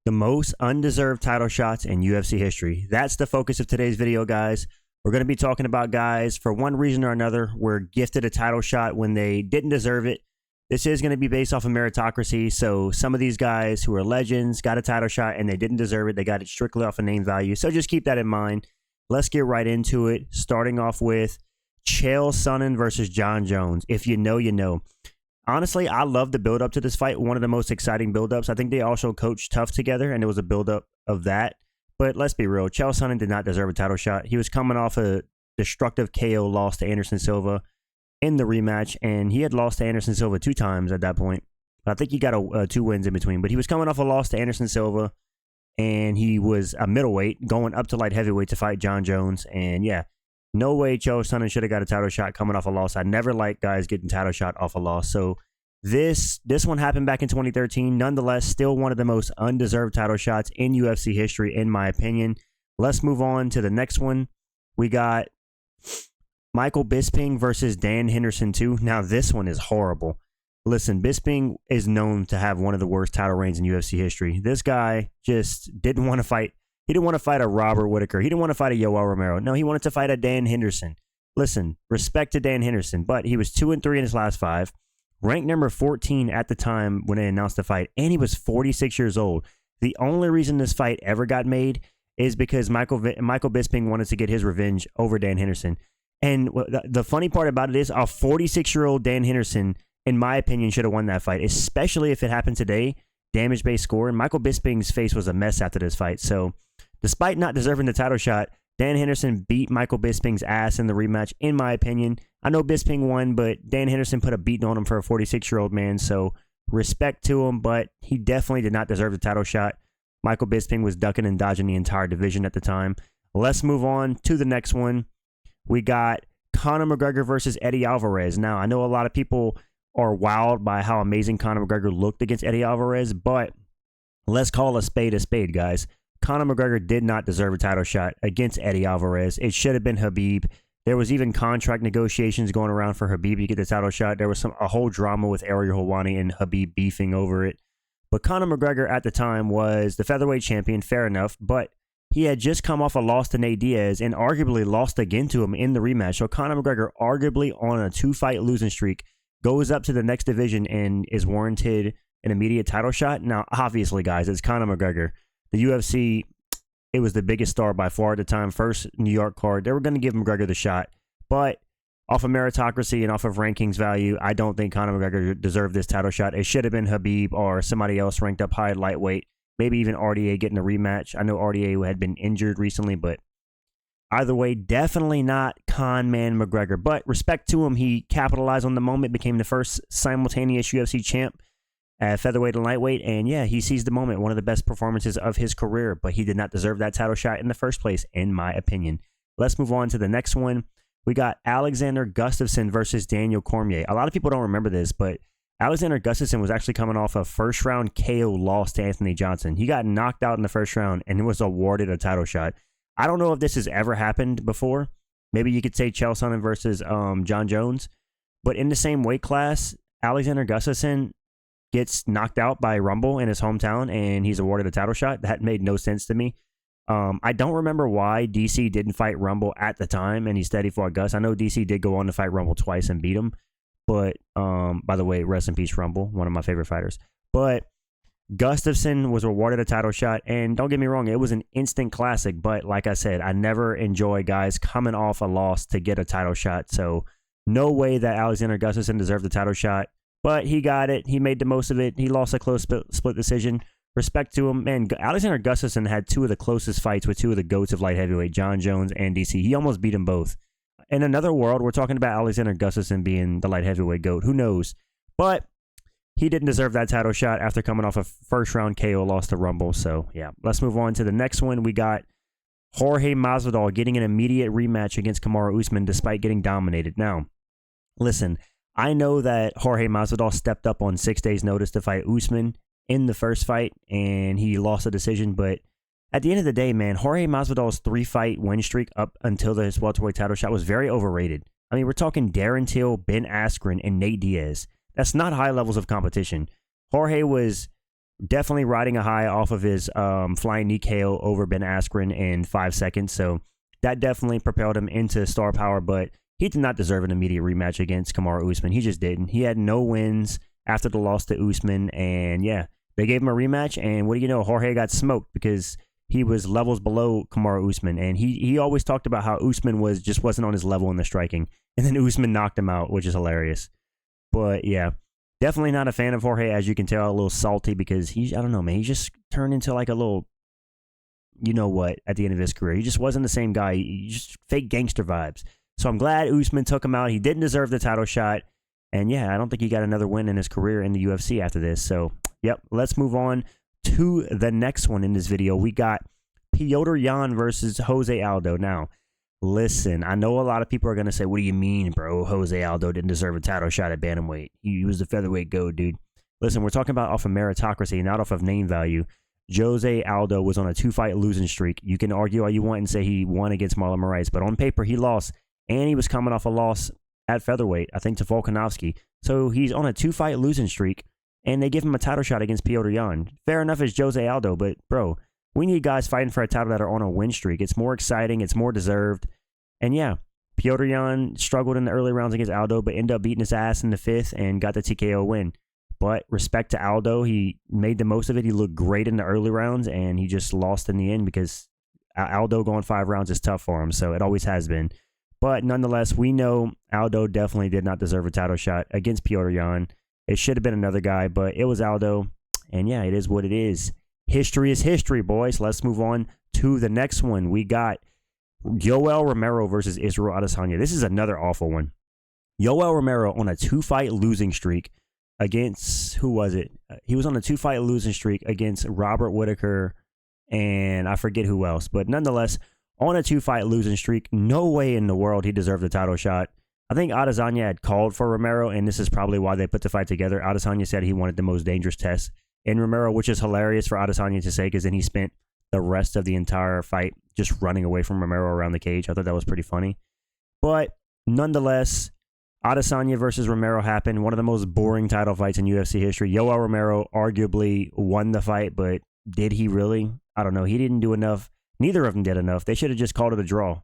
The most undeserved title shots in UFC history. That's the focus of today's video, guys. We're going to be talking about guys, for one reason or another, were gifted a title shot when they didn't deserve it. This is going to be based off of meritocracy, so some of these guys who are legends got a title shot and they didn't deserve it. They got it strictly off of name value, so just keep that in mind. Let's get right into it, starting off with Chael Sonnen versus Jon Jones. If you know, you know. Honestly, I love the build-up to this fight. One of the most exciting build-ups. I think they also coached tough together, and there was a build-up of that. But let's be real. Chael Sonnen did not deserve a title shot. He was coming off a destructive KO loss to Anderson Silva in the rematch, and he had lost to Anderson Silva 2 times at that point. I think he got 2 wins in between. But he was coming off a loss to Anderson Silva, and he was a middleweight going up to light heavyweight to fight Jon Jones. And yeah, no way Chael Sonnen should have got a title shot coming off a loss. I never like guys getting title shot off a loss. So this one happened back in 2013. Nonetheless, still one of the most undeserved title shots in UFC history, in my opinion. Let's move on to the next one. We got Michael Bisping versus Dan Henderson 2. Now, this one is horrible. Listen, Bisping is known to have one of the worst title reigns in UFC history. This guy just didn't want to fight. He didn't want to fight a Robert Whittaker. He didn't want to fight a Yoel Romero. No, he wanted to fight a Dan Henderson. Listen, respect to Dan Henderson, but he was 2-3 in his last 5. Ranked number 14 at the time when they announced the fight, and he was 46 years old. The only reason this fight ever got made is because Michael Bisping wanted to get his revenge over Dan Henderson. And the funny part about it is a 46-year-old Dan Henderson, in my opinion, should have won that fight, especially if it happened today. Damage-based score, and Michael Bisping's face was a mess after this fight. So, despite not deserving the title shot, Dan Henderson beat Michael Bisping's ass in the rematch, in my opinion. I know Bisping won, but Dan Henderson put a beating on him for a 46-year-old man, so respect to him, but he definitely did not deserve the title shot. Michael Bisping was ducking and dodging the entire division at the time. Let's move on to the next one. We got Conor McGregor versus Eddie Alvarez. Now, I know a lot of people are wowed by how amazing Conor McGregor looked against Eddie Alvarez, but let's call a spade, guys. Conor McGregor did not deserve a title shot against Eddie Alvarez. It should have been Khabib. There was even contract negotiations going around for Khabib to get the title shot. There was a whole drama with Ariel Helwani and Khabib beefing over it. But Conor McGregor at the time was the featherweight champion, fair enough, but he had just come off a loss to Nate Diaz and arguably lost again to him in the rematch. So Conor McGregor, arguably on a 2-fight losing streak, goes up to the next division and is warranted an immediate title shot. Now, obviously, guys, it's Conor McGregor. The UFC, it was the biggest star by far at the time. First New York card. They were going to give McGregor the shot. But off of meritocracy and off of rankings value, I don't think Conor McGregor deserved this title shot. It should have been Khabib or somebody else ranked up high at lightweight. Maybe even RDA getting a rematch. I know RDA had been injured recently, but either way, definitely not con man McGregor. But respect to him, he capitalized on the moment, became the first simultaneous UFC champ at featherweight and lightweight. And yeah, he seized the moment. One of the best performances of his career, but he did not deserve that title shot in the first place, in my opinion. Let's move on to the next one. We got Alexander Gustafsson versus Daniel Cormier. A lot of people don't remember this, but Alexander Gustafsson was actually coming off a first-round KO loss to Anthony Johnson. He got knocked out in the first round and was awarded a title shot. I don't know if this has ever happened before. Maybe you could say Chael Sonnen versus Jon Jones. But in the same weight class, Alexander Gustafsson gets knocked out by Rumble in his hometown, and he's awarded a title shot. That made no sense to me. I don't remember why DC didn't fight Rumble at the time, and instead he fought Gus. I know DC did go on to fight Rumble twice and beat him. But, by the way, rest in peace, Rumble, one of my favorite fighters. But Gustafsson was awarded a title shot, and don't get me wrong, it was an instant classic. But like I said, I never enjoy guys coming off a loss to get a title shot. So no way that Alexander Gustafsson deserved the title shot. But he got it. He made the most of it. He lost a close split decision. Respect to him. Man, Alexander Gustafsson had 2 of the closest fights with 2 of the GOATs of light heavyweight, Jon Jones and DC. He almost beat them both. In another world, we're talking about Alexander Gustafsson being the light heavyweight GOAT. Who knows? But he didn't deserve that title shot after coming off a first-round KO loss to Rumble. So, yeah. Let's move on to the next one. We got Jorge Masvidal getting an immediate rematch against Kamar Usman despite getting dominated. Now, listen, I know that Jorge Masvidal stepped up on 6 days' notice to fight Usman in the first fight, and he lost a decision. But at the end of the day, man, Jorge Masvidal's 3-fight win streak up until his welterweight title shot was very overrated. I mean, we're talking Darren Till, Ben Askren, and Nate Diaz. That's not high levels of competition. Jorge was definitely riding a high off of his flying knee KO over Ben Askren in 5 seconds. So that definitely propelled him into star power, but he did not deserve an immediate rematch against Kamar Usman. He just didn't. He had no wins after the loss to Usman, and yeah, they gave him a rematch, and what do you know? Jorge got smoked because he was levels below Kamar Usman, and he always talked about how Usman wasn't on his level in the striking, and then Usman knocked him out, which is hilarious. But yeah, definitely not a fan of Jorge, as you can tell, a little salty because I don't know, man, he just turned into like a little, you know what, at the end of his career. He just wasn't the same guy. He just fake gangster vibes. So I'm glad Usman took him out. He didn't deserve the title shot. And yeah, I don't think he got another win in his career in the UFC after this. So, yep, let's move on to the next one in this video. We got Petr Yan versus Jose Aldo. Now, listen, I know a lot of people are going to say, what do you mean, bro? Jose Aldo didn't deserve a title shot at bantamweight. He was the featherweight GOAT, dude. Listen, we're talking about off of meritocracy, not off of name value. Jose Aldo was on a 2-fight losing streak. You can argue all you want and say he won against Marlon Moraes, but on paper, he lost, and he was coming off a loss at featherweight, I think, to Volkanovski. So he's on a 2-fight losing streak, and they give him a title shot against Petr Yan. Fair enough, it's Jose Aldo, but bro, we need guys fighting for a title that are on a win streak. It's more exciting, it's more deserved, and yeah, Petr Yan struggled in the early rounds against Aldo, but ended up beating his ass in the 5th and got the TKO win. But respect to Aldo, he made the most of it. He looked great in the early rounds, and he just lost in the end because Aldo going 5 rounds is tough for him, so it always has been. But nonetheless, we know Aldo definitely did not deserve a title shot against Petr Yan. It should have been another guy, but it was Aldo. And yeah, it is what it is. History is history, boys. Let's move on to the next one. We got Yoel Romero versus Israel Adesanya. This is another awful one. Yoel Romero on a 2-fight losing streak against, who was it? He was on a 2-fight losing streak against Robert Whittaker and I forget who else. But nonetheless, on a 2-fight losing streak, no way in the world he deserved a title shot. I think Adesanya had called for Romero, and this is probably why they put the fight together. Adesanya said he wanted the most dangerous test in Romero, which is hilarious for Adesanya to say because then he spent the rest of the entire fight just running away from Romero around the cage. I thought that was pretty funny. But nonetheless, Adesanya versus Romero happened. One of the most boring title fights in UFC history. Yoel Romero arguably won the fight, but did he really? I don't know. He didn't do enough. Neither of them did enough. They should have just called it a draw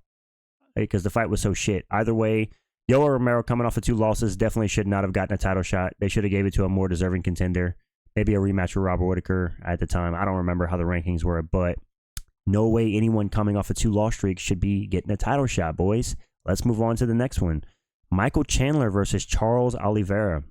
because the fight was so shit. Either way, Yoel Romero coming off of 2 losses definitely should not have gotten a title shot. They should have gave it to a more deserving contender. Maybe a rematch with Robert Whittaker at the time. I don't remember how the rankings were, but no way anyone coming off a 2-loss streak should be getting a title shot, boys. Let's move on to the next one. Michael Chandler versus Charles Oliveira.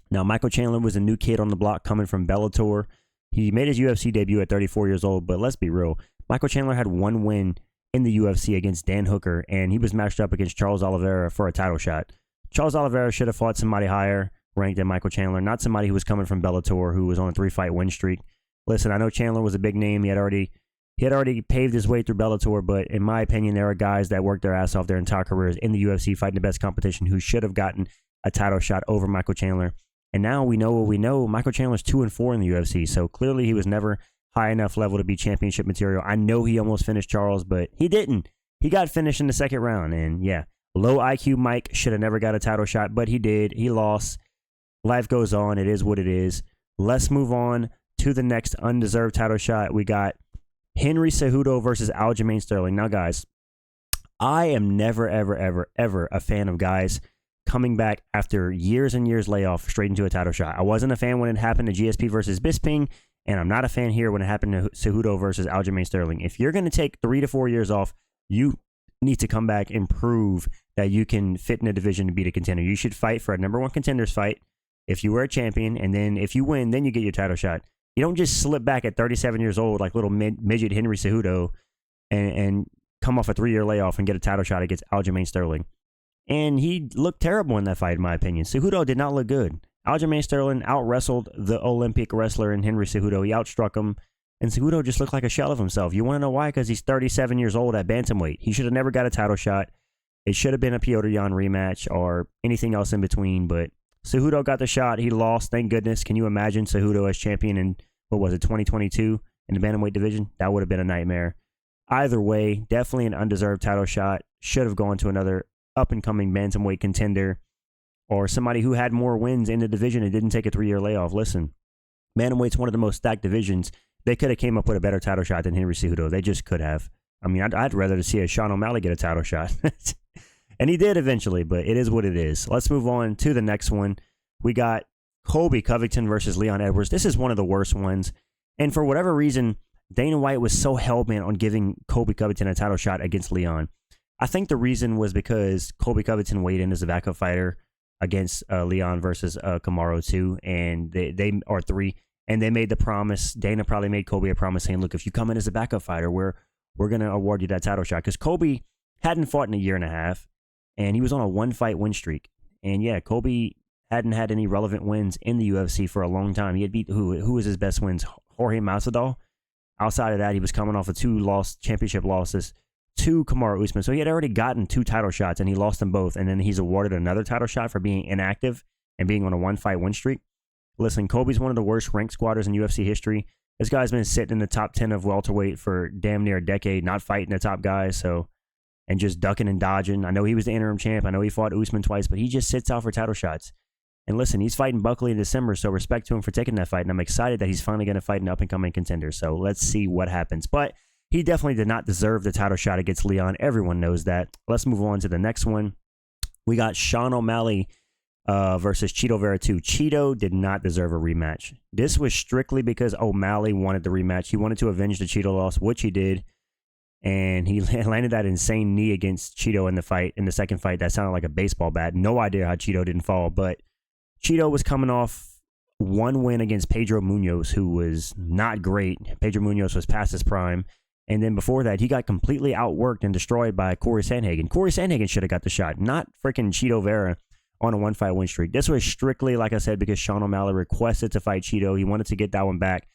Now, Michael Chandler was a new kid on the block coming from Bellator. He made his UFC debut at 34 years old, but let's be real. Michael Chandler had 1 win in the UFC against Dan Hooker, and he was matched up against Charles Oliveira for a title shot. Charles Oliveira should have fought somebody higher ranked than Michael Chandler, not somebody who was coming from Bellator who was on a 3-fight win streak. Listen, I know Chandler was a big name. He had already paved his way through Bellator, but in my opinion, there are guys that worked their ass off their entire careers in the UFC fighting the best competition who should have gotten a title shot over Michael Chandler. And now we know what we know. Michael Chandler's 2-4 in the UFC, so clearly he was never high enough level to be championship material. I know he almost finished Charles, but he didn't. He got finished in the 2nd round, and yeah, low IQ Mike should have never got a title shot, but he did. He lost. Life goes on. It is what it is. Let's move on to the next undeserved title shot. We got Henry Cejudo versus Aljamain Sterling. Now, guys, I am never, ever, ever, ever a fan of guys coming back after years and years layoff straight into a title shot. I wasn't a fan when it happened to GSP versus Bisping, and I'm not a fan here when it happened to Cejudo versus Aljamain Sterling. If you're going to take 3 to 4 years off, you need to come back and prove that you can fit in a division to beat a contender. You should fight for a #1 contenders fight if you were a champion, and then if you win, then you get your title shot. You don't just slip back at 37 years old like little midget Henry Cejudo and come off a 3-year layoff and get a title shot against Aljamain Sterling. And he looked terrible in that fight, in my opinion. Cejudo did not look good. Aljamain Sterling out-wrestled the Olympic wrestler in Henry Cejudo. He outstruck him, and Cejudo just looked like a shell of himself. You want to know why? Because he's 37 years old at bantamweight. He should have never got a title shot. It should have been a Petr Yan rematch or anything else in between, but Cejudo got the shot. He lost, thank goodness. Can you imagine Cejudo as champion in, 2022 in the bantamweight division? That would have been a nightmare. Either way, definitely an undeserved title shot. Should have gone to another up-and-coming bantamweight contender or somebody who had more wins in the division and didn't take a 3-year layoff. Listen, Bantamweight's one of the most stacked divisions. They could have came up with a better title shot than Henry Cejudo. They just could have. I mean, I'd rather see a Sean O'Malley get a title shot. And he did eventually, but it is what it is. Let's move on to the next one. We got Colby Covington versus Leon Edwards. This is one of the worst ones. And for whatever reason, Dana White was so hell-bent on giving Colby Covington a title shot against Leon. I think the reason was because Colby Covington weighed in as a backup fighter against Leon versus Kamar 2, and they are 3. And they made the promise. Dana probably made Colby a promise saying, look, if you come in as a backup fighter, we're going to award you that title shot. Because Colby hadn't fought in a year and a half, and he was on a 1-fight win streak. And yeah, Colby hadn't had any relevant wins in the UFC for a long time. He had beat, who was his best wins? Jorge Masvidal. Outside of that, he was coming off of 2 championship losses to Kamar Usman. So he had already gotten 2 title shots, and he lost them both. And then he's awarded another title shot for being inactive and being on a 1-fight win streak. Listen, Colby's one of the worst ranked squatters in UFC history. This guy's been sitting in the top 10 of welterweight for damn near a decade, not fighting the top guys, and just ducking and dodging. I know he was the interim champ. I know he fought Usman twice, but he just sits out for title shots. And listen, he's fighting Buckley in December, so respect to him for taking that fight. And I'm excited that he's finally going to fight an up-and-coming contender. So let's see what happens. But he definitely did not deserve the title shot against Leon. Everyone knows that. Let's move on to the next one. We got Sean O'Malley versus Chito Vera 2. Chito did not deserve a rematch. This was strictly because O'Malley wanted the rematch. He wanted to avenge the Chito loss, which he did. And he landed that insane knee against Chito in the second fight. That sounded like a baseball bat. No idea how Chito didn't fall, but Chito was coming off 1 win against Pedro Munoz, who was not great. Pedro Munoz was past his prime. And then before that, he got completely outworked and destroyed by Corey Sandhagen. Corey Sandhagen should have got the shot, not freaking Chito Vera on a 1-fight win streak. This was strictly, like I said, because Sean O'Malley requested to fight Chito. He wanted to get that one back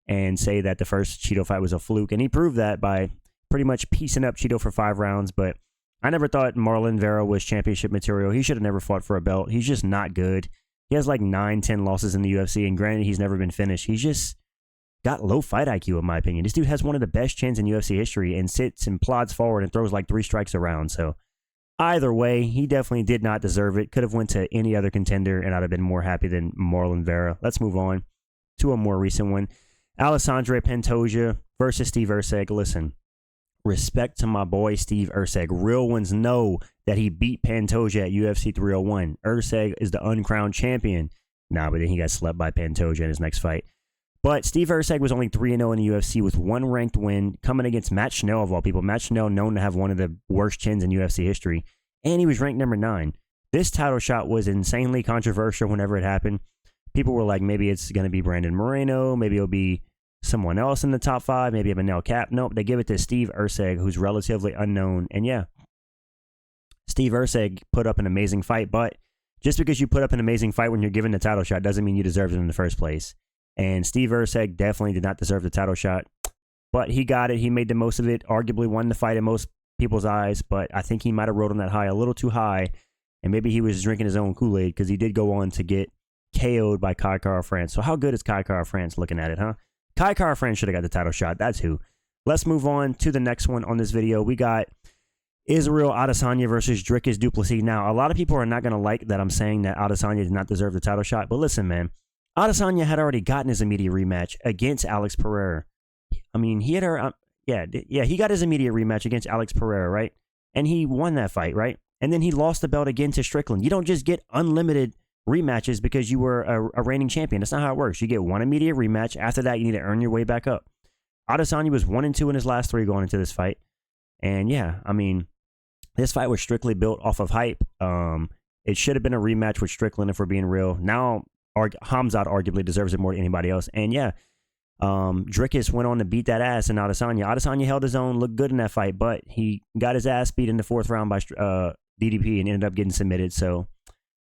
and say that the first Chito fight was a fluke. And he proved that by pretty much piecing up Chito for 5 rounds. But I never thought Marlon Vera was championship material. He should have never fought for a belt. He's just not good. He has like 9-10 losses in the UFC. And granted, he's never been finished. He's just got low fight IQ, in my opinion. This dude has one of the best chins in UFC history and sits and plods forward and throws like 3 strikes around. So either way, he definitely did not deserve it. Could have went to any other contender, and I'd have been more happy than Marlon Vera. Let's move on to a more recent one. Alessandro Pantoja versus Steve Erceg. Listen, respect to my boy Steve Erceg. Real ones know that he beat Pantoja at UFC 301. Erceg is the uncrowned champion. But then he got slept by Pantoja in his next fight. But Steve Erceg was only 3-0 in the UFC with 1 ranked win, coming against Matt Schnell of all people. Matt Schnell, known to have one of the worst chins in UFC history, and he was ranked number 9. This title shot was insanely controversial whenever it happened. People were like, maybe it's going to be Brandon Moreno, maybe it'll be someone else in the top 5, maybe a Manel Cap. Nope, they give it to Steve Erceg, who's relatively unknown. And yeah, Steve Erceg put up an amazing fight, but just because you put up an amazing fight when you're given the title shot doesn't mean you deserved it in the first place. And Steve Erceg definitely did not deserve the title shot, but he got it. He made the most of it, arguably won the fight in most people's eyes, but I think he might have rode on that high a little too high, and maybe he was drinking his own Kool-Aid because he did go on to get KO'd by Kai Kara France. So how good is Kai Kara France looking at it, huh? Kai Kara France should have got the title shot. That's who. Let's move on to the next one on this video. We got Israel Adesanya versus Dricus du Plessis. Now, a lot of people are not going to like that I'm saying that Adesanya did not deserve the title shot, but listen, man. Adesanya had already gotten his immediate rematch against Alex Pereira. I mean, he had he got his immediate rematch against Alex Pereira, right? And he won that fight, right? And then he lost the belt again to Strickland. You don't just get unlimited rematches because you were a reigning champion. That's not how it works. You get 1 immediate rematch. After that, you need to earn your way back up. Adesanya was 1-2 in his last 3 going into this fight. And yeah, I mean, this fight was strictly built off of hype. It should have been a rematch with Strickland if we're being real. Now, Hamzat arguably deserves it more than anybody else. And yeah, Dricus went on to beat that ass in Adesanya. Adesanya held his own, looked good in that fight, but he got his ass beat in the 4th round by DDP and ended up getting submitted. So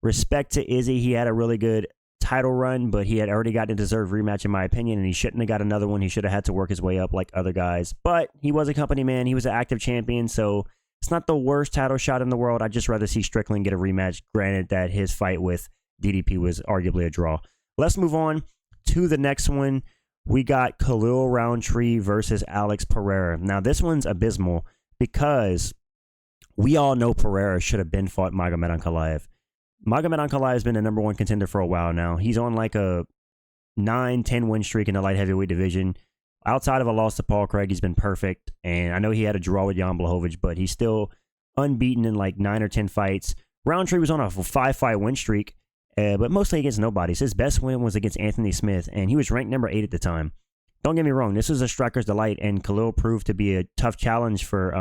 respect to Izzy. He had a really good title run, but he had already gotten a deserved rematch in my opinion, and he shouldn't have got another one. He should have had to work his way up like other guys. But he was a company man. He was an active champion, so it's not the worst title shot in the world. I'd just rather see Strickland get a rematch, granted that his fight with DDP was arguably a draw. Let's move on to the next one. We got Khalil Roundtree versus Alex Pereira. Now, this one's abysmal because we all know Pereira should have been fought Magomed Ankalaev. Magomed Ankalaev has been the #1 contender for a while now. He's on like a 9-10 win streak in the light heavyweight division. Outside of a loss to Paul Craig, he's been perfect. And I know he had a draw with Jan Blachowicz, but he's still unbeaten in like 9 or 10 fights. Roundtree was on a 5-fight win streak, but mostly against nobody. So his best win was against Anthony Smith, and he was ranked number 8 at the time. Don't get me wrong, this was a striker's delight, and Khalil proved to be a tough challenge for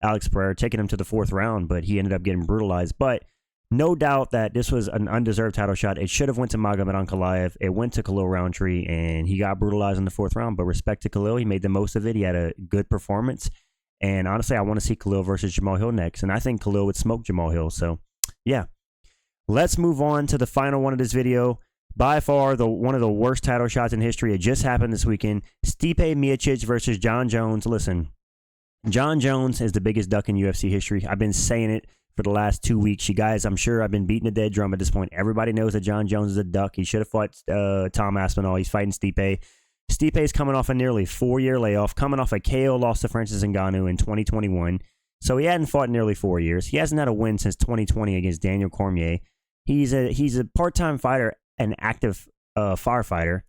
Alex Pereira, taking him to the 4th round, but he ended up getting brutalized. But no doubt that this was an undeserved title shot. It should have went to Magomed Ankalaev. It went to Khalil Roundtree, and he got brutalized in the 4th round. But respect to Khalil, he made the most of it. He had a good performance. And honestly, I want to see Khalil versus Jamal Hill next. And I think Khalil would smoke Jamal Hill. So, yeah. Let's move on to the final one of this video. By far, one of the worst title shots in history. It just happened this weekend. Stipe Miocic versus Jon Jones. Listen, Jon Jones is the biggest duck in UFC history. I've been saying it for the last 2 weeks. You guys, I'm sure I've been beating a dead drum at this point. Everybody knows that Jon Jones is a duck. He should have fought Tom Aspinall. He's fighting Stipe. Stipe is coming off a nearly 4-year layoff, coming off a KO loss to Francis Ngannou in 2021. So he hadn't fought in nearly 4 years. He hasn't had a win since 2020 against Daniel Cormier. He's a part-time fighter, an active firefighter.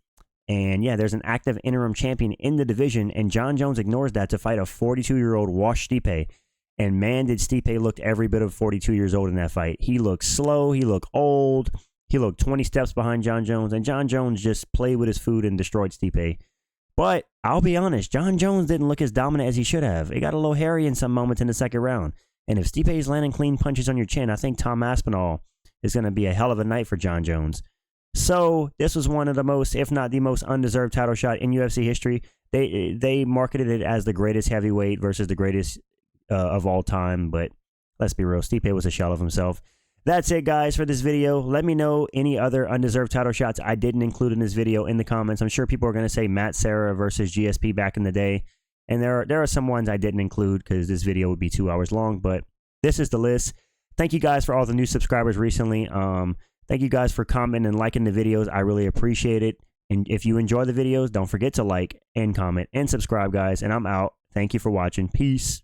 And yeah, there's an active interim champion in the division, and Jon Jones ignores that to fight a 42-year-old washed Stipe. And man, did Stipe look every bit of 42 years old in that fight. He looked slow. He looked old. He looked 20 steps behind Jon Jones. And Jon Jones just played with his food and destroyed Stipe. But I'll be honest, Jon Jones didn't look as dominant as he should have. It got a little hairy in some moments in the 2nd round. And if Stipe is landing clean punches on your chin, I think Tom Aspinall is going to be a hell of a night for Jon Jones. So this was one of the most, if not the most undeserved title shot in UFC history. They marketed it as the greatest heavyweight versus the greatest of all time, but let's be real, Stipe was a shell of himself. That's it, guys, for this video. Let me know any other undeserved title shots I didn't include in this video in the comments. I'm sure people are going to say Matt Serra versus GSP back in the day, and there are some ones I didn't include because this video would be 2 hours long, but this is the list. Thank you guys for all the new subscribers recently. Thank you guys for commenting and liking the videos. I really appreciate it. And if you enjoy the videos, don't forget to like and comment and subscribe, guys, and I'm out. Thank you for watching. Peace.